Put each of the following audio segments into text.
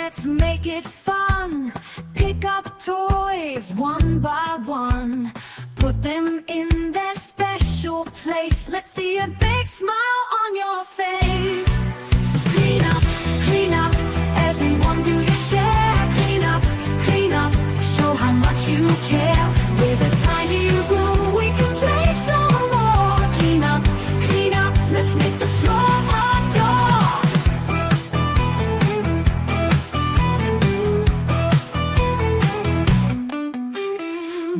let's make it fun. Pick up toys one by one. Put them in their special place. Let's see a big smile on your face. Clean up, everyone do your share. Clean up, show how much you care. With a tiny room we can play some more. Clean up, let's make the floor our door.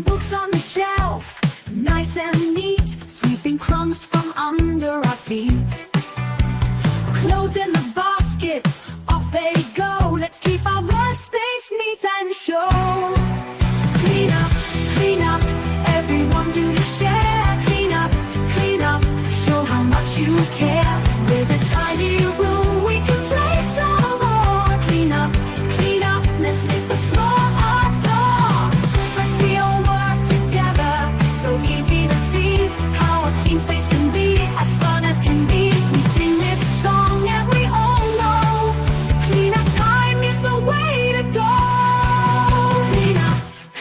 Books on the shelf, nice and neat, sweeping crumbs from under our feet. Clothes in the basket, off they go. Let's keep our workspace neat and show. Clean up, everyone do your share. Clean up, show how much you care. With a tiny room we can play some more. Clean up, let's make the floor our door. We all work together, so easy to see how a clean space can be, as fun as can be. We sing this song and we all know clean up time is the way to go.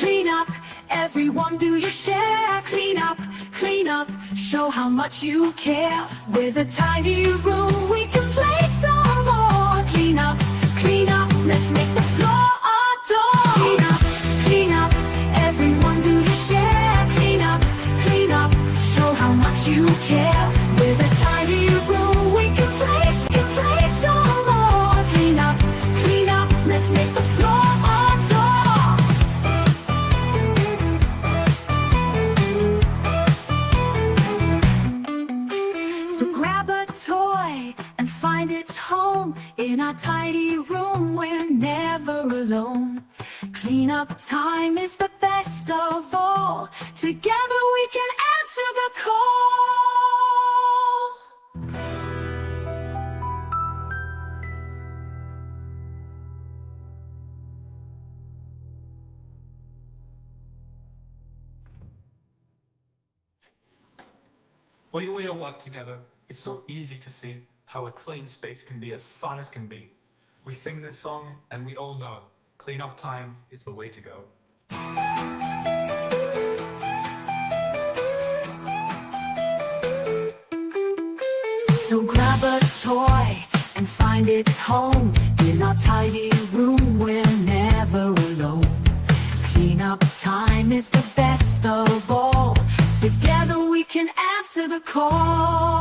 Clean up, everyone do your share. Clean up, show how much you care. With a tiny room we can play some more. Clean up, let's make the floor our door. Clean up, everyone do your share. Clean up, show how much you care. With a tiny room we can play some more. Clean up, let's make the floor our door. So grab a toy and find its home. In our tidy room we're never alone. Clean up time is the best of all. Together we can answer the call. When we all work together, it's so easy to see how a clean space can be as fun as can be. We sing this song and we all know clean up time is the way to go. So grab a toy and find its home. In our tidy room we're never alone. Clean up time is the best of all. Together we can answer the call.